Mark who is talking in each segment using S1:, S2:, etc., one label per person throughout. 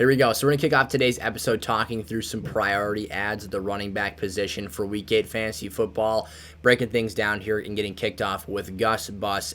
S1: Here we go. So we're going to kick off today's episode talking through some priority ads at the running back position for Week 8 fantasy football, breaking things down here and getting kicked off with Gus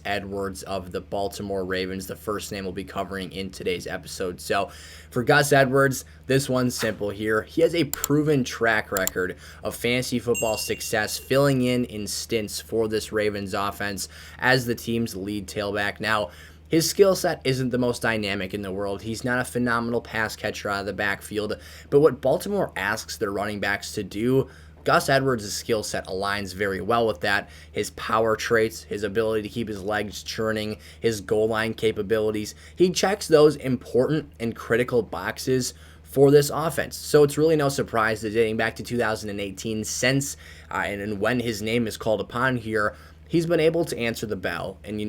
S1: Edwards of the Baltimore Ravens, the first name we'll be covering in today's episode. So for Gus Edwards, this one's simple here. He has a proven track record of fantasy football success, filling in stints for this Ravens offense as the team's lead tailback. Now, his skill set isn't the most dynamic in the world. He's not a phenomenal pass catcher out of the backfield. But what Baltimore asks their running backs to do, Gus Edwards' skill set aligns very well with that. His power traits, his ability to keep his legs churning, his goal line capabilities. He checks those important and critical boxes for this offense. So it's really no surprise that dating back to 2018, since and when his name is called upon here, he's been able to answer the bell and,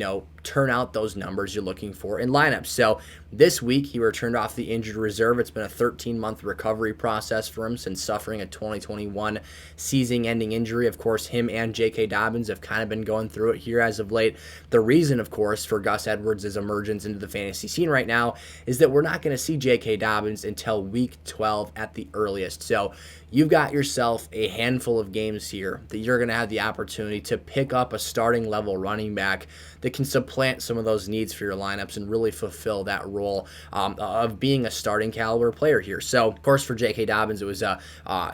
S1: turn out those numbers you're looking for in lineups. So this week, he returned off the injured reserve. It's been a 13-month recovery process for him since suffering a 2021 season-ending injury. Of course, him and J.K. Dobbins have kind of been going through it here as of late. The reason, of course, for Gus Edwards' emergence into the fantasy scene right now is that we're not going to see J.K. Dobbins until Week 12 at the earliest. So you've got yourself a handful of games here that you're going to have the opportunity to pick up a starting level running back that can supplant some of those needs for your lineups and really fulfill that role of being a starting caliber player here. So, of course, for J.K. Dobbins, it was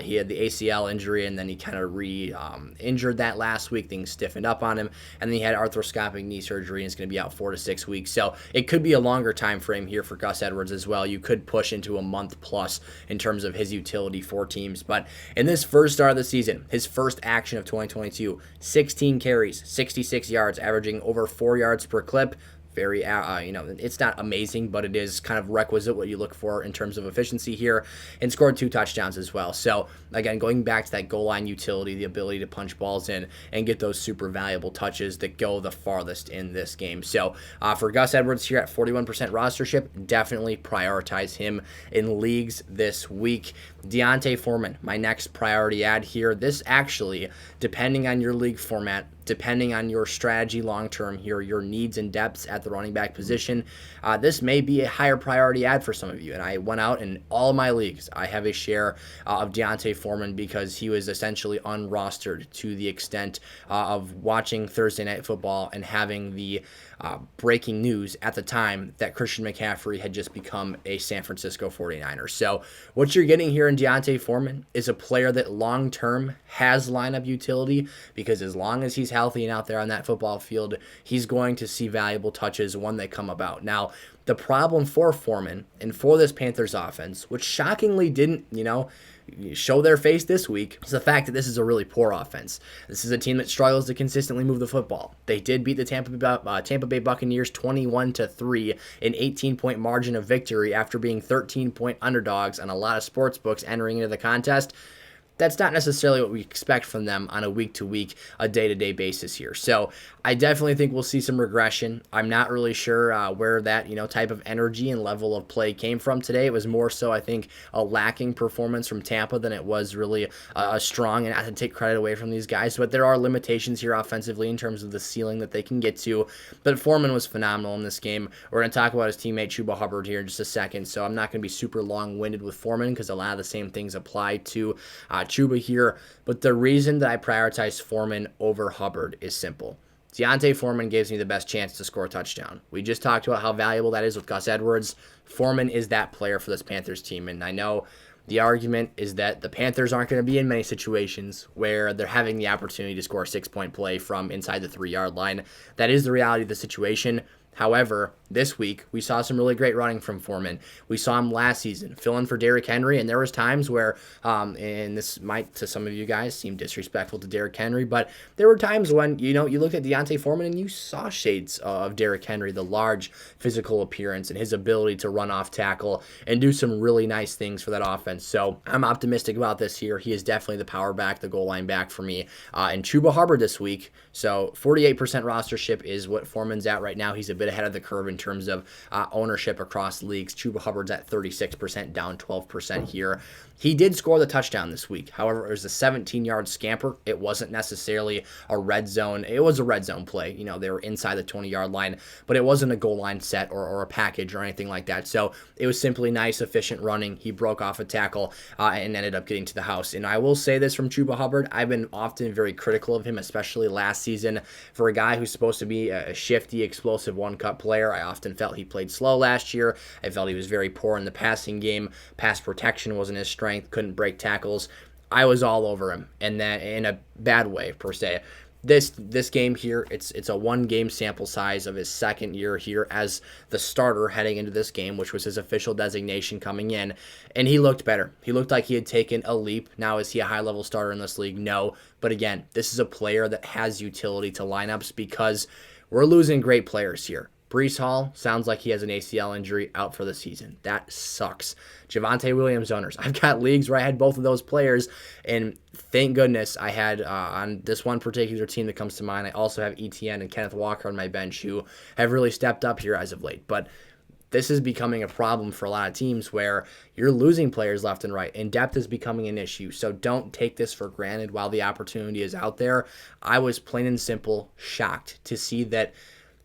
S1: he had the ACL injury, and then he kind of injured that last week. Things stiffened up on him, and then he had arthroscopic knee surgery, and it's going to be out 4 to 6 weeks. So it could be a longer time frame here for Gus Edwards as well. You could push into a month plus in terms of his utility for teams. But in this first start of the season, his first action of 2022, 16 carries, 66 yards, averaging over 4 yards per clip. Very, it's not amazing, but it is kind of requisite what you look for in terms of efficiency here, and scored 2 touchdowns as well. So, again, going back to that goal line utility, the ability to punch balls in and get those super valuable touches that go the farthest in this game. So, for Gus Edwards here at 41% rostership, definitely prioritize him in leagues this week. Foreman, my next priority ad here. This actually, depending on your league format, depending on your strategy long-term here, your needs and depths at the running back position, this may be a higher priority ad for some of you. And I went out in all my leagues. I have a share of Foreman because he was essentially unrostered to the extent of watching Thursday Night Football and having the breaking news at the time that Christian McCaffrey had just become a San Francisco 49er. So what you're getting here in Foreman is a player that long-term has lineup utility, because as long as he's healthy and out there on that football field, he's going to see valuable touches when they come about. Now, the problem for Foreman and for this Panthers offense, which shockingly didn't, show their face this week, is the fact that this is a really poor offense. This is a team that struggles to consistently move the football. They did beat the Tampa Bay Buccaneers 21-3, an 18-point margin of victory after being 13-point underdogs on a lot of sports books entering into the contest. That's not necessarily what we expect from them on a week-to-week, a day-to-day basis here. So I definitely think we'll see some regression. I'm not really sure where that type of energy and level of play came from today. It was more so, I think, a lacking performance from Tampa than it was really a strong, and not to take credit away from these guys, but there are limitations here offensively in terms of the ceiling that they can get to. But Foreman was phenomenal in this game. We're going to talk about his teammate Chuba Hubbard here in just a second, so I'm not going to be super long-winded with Foreman because a lot of the same things apply to Chuba here. But the reason that I prioritize Foreman over Hubbard is simple. Foreman gives me the best chance to score a touchdown. We just talked about how valuable that is with Gus Edwards. Foreman is that player for this Panthers team, and I know the argument is that the Panthers aren't going to be in many situations where they're having the opportunity to score a 6-point play from inside the 3-yard line. That is the reality of the situation. However, this week, we saw some really great running from Foreman. We saw him last season fill in for Derrick Henry, and there was times where, and this might to some of you guys seem disrespectful to Derrick Henry, but there were times when, you looked at Foreman and you saw shades of Derrick Henry, the large physical appearance and his ability to run off tackle and do some really nice things for that offense. So I'm optimistic about this here. He is definitely the power back, the goal line back for me. And Chuba Hubbard this week, so 48% rostership is what Foreman's at right now. He's a bit ahead of the curve in terms of ownership across leagues. Chuba Hubbard's at 36%, down 12% here. He did score the touchdown this week. However, it was a 17-yard scamper. It wasn't necessarily a red zone. It was a red zone play. They were inside the 20-yard line, but it wasn't a goal line set or a package or anything like that. So it was simply nice, efficient running. He broke off a tackle and ended up getting to the house. And I will say this from Chuba Hubbard. I've been often very critical of him, especially last season. For a guy who's supposed to be a shifty, explosive one-cut player, I often felt he played slow last year. I felt he was very poor in the passing game. Pass protection wasn't his strength. Couldn't break tackles. I was all over him, and that in a bad way per se. This game here, it's a one-game sample size of his second year here as the starter heading into this game, which was his official designation coming in, and he looked better. He looked like he had taken a leap. Now, is he a high-level starter in this league? No, but again, this is a player that has utility to lineups because we're losing great players here. Breece Hall sounds like he has an ACL injury, out for the season. That sucks. Javonte Williams owners. I've got leagues where I had both of those players, and thank goodness I had on this one particular team that comes to mind. I also have ETN and Kenneth Walker on my bench who have really stepped up here as of late. But this is becoming a problem for a lot of teams where you're losing players left and right, and depth is becoming an issue. So don't take this for granted while the opportunity is out there. I was plain and simple shocked to see that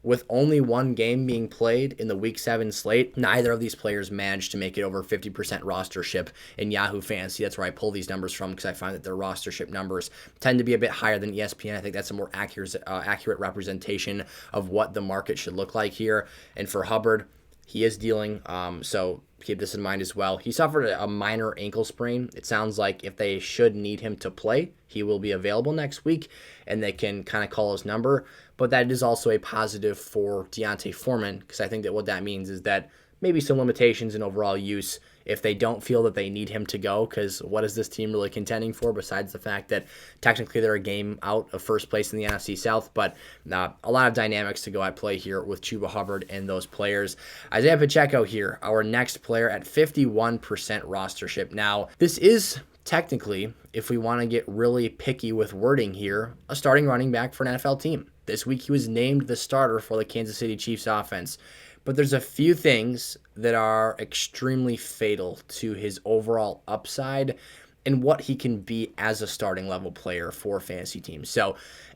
S1: with only one game being played in the Week 7 slate, neither of these players managed to make it over 50% rostership in Yahoo Fantasy. That's where I pull these numbers from because I find that their rostership numbers tend to be a bit higher than ESPN. I think that's a more accurate representation of what the market should look like here. And for Hubbard, he is dealing, so keep this in mind as well. He suffered a minor ankle sprain. It sounds like if they should need him to play, he will be available next week, and they can kind of call his number. But that is also a positive for D'Onta Foreman, because I think that what that means is that maybe some limitations in overall use if they don't feel that they need him to go, because what is this team really contending for besides the fact that technically they're a game out of first place in the NFC South, but a lot of dynamics to go at play here with Chuba Hubbard and those players. Isaih Pacheco here, our next player at 51% rostership. Now, this is technically, if we want to get really picky with wording here, a starting running back for an NFL team. This week he was named the starter for the Kansas City Chiefs offense. But there's a few things that are extremely fatal to his overall upside and what he can be as a starting level player for fantasy teams. So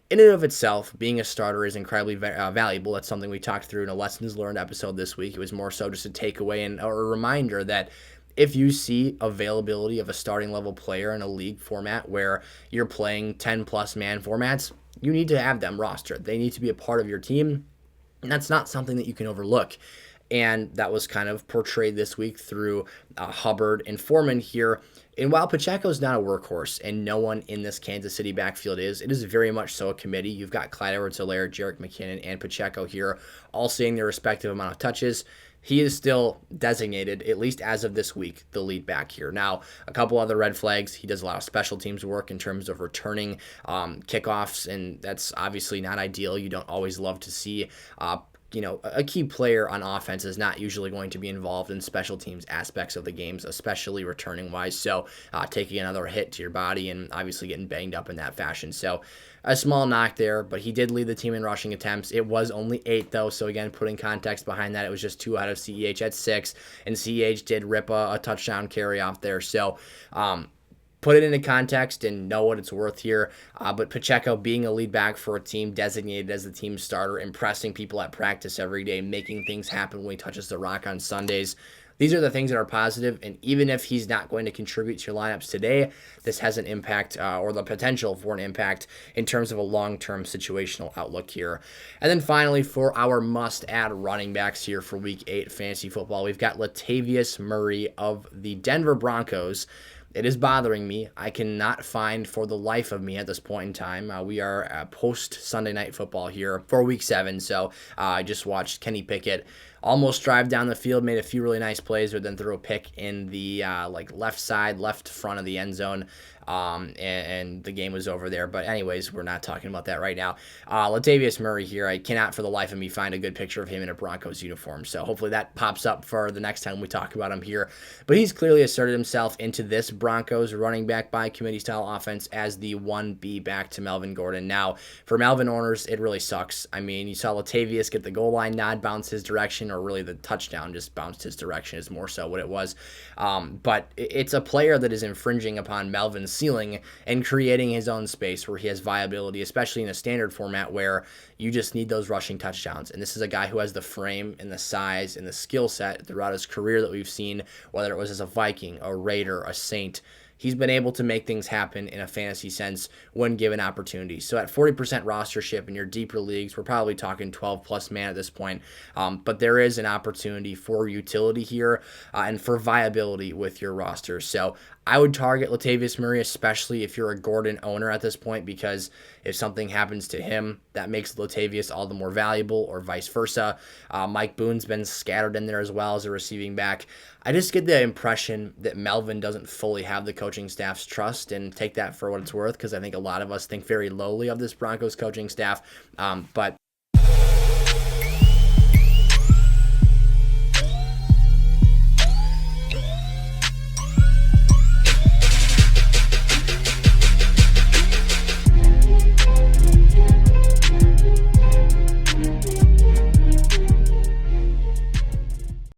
S1: in and of itself, being a starter is incredibly valuable. That's something we talked through in a lessons learned episode this week. It was more so just a takeaway and a reminder that if you see availability of a starting level player in a league format where you're playing 10 plus man formats, you need to have them rostered. They need to be a part of your team. And that's not something that you can overlook. And that was kind of portrayed this week through Hubbard and Foreman here. And while Pacheco's not a workhorse, and no one in this Kansas City backfield is, it is very much so a committee. You've got Clyde Edwards-Helaire, Jerick McKinnon, and Pacheco here, all seeing their respective amount of touches. He is still designated, at least as of this week, the lead back here. Now, a couple other red flags. He does a lot of special teams work in terms of returning kickoffs, and that's obviously not ideal. You don't always love to see a key player on offense is not usually going to be involved in special teams aspects of the games, especially returning wise. So taking another hit to your body and obviously getting banged up in that fashion. So a small knock there, but he did lead the team in rushing attempts. It was only 8 though. So again, putting context behind that, it was just 2 out of CEH at 6, and CEH did rip a touchdown carry off there. So, put it into context and know what it's worth here. But Pacheco being a lead back for a team designated as the team starter, impressing people at practice every day, making things happen when he touches the rock on Sundays. These are the things that are positive, and even if he's not going to contribute to your lineups today, this has an impact or the potential for an impact in terms of a long-term situational outlook here. And then finally, for our must-add running backs here for Week 8 fantasy football, we've got Latavius Murray of the Denver Broncos. It is bothering me. I cannot find for the life of me at this point in time. We are post Sunday Night Football here for Week 7, so I just watched Kenny Pickett almost drive down the field, made a few really nice plays, but then threw a pick in the left front of the end zone. And the game was over there. But anyways, we're not talking about that right now. Latavius Murray here. I cannot for the life of me find a good picture of him in a Broncos uniform. So hopefully that pops up for the next time we talk about him here. But he's clearly asserted himself into this Broncos running back by committee style offense as the 1B back to Melvin Gordon. Now, for Melvin owners, it really sucks. I mean, you saw Latavius get the goal line nod bounce his direction, or really the touchdown just bounced his direction is more so what it was. But it's a player that is infringing upon Melvin's ceiling and creating his own space where he has viability, especially in a standard format where you just need those rushing touchdowns. And this is a guy who has the frame and the size and the skill set throughout his career that we've seen, whether it was as a Viking, a Raider, a Saint. He's been able to make things happen in a fantasy sense when given opportunities. So at 40% rostership in your deeper leagues, we're probably talking 12-plus man at this point. But there is an opportunity for utility here and for viability with your roster. So I would target Latavius Murray, especially if you're a Gordon owner at this point, because if something happens to him, that makes Latavius all the more valuable, or vice versa. Mike Boone's been scattered in there as well as a receiving back. I just get the impression that Melvin doesn't fully have the coaching staff's trust, and take that for what it's worth, because I think a lot of us think very lowly of this Broncos coaching staff. But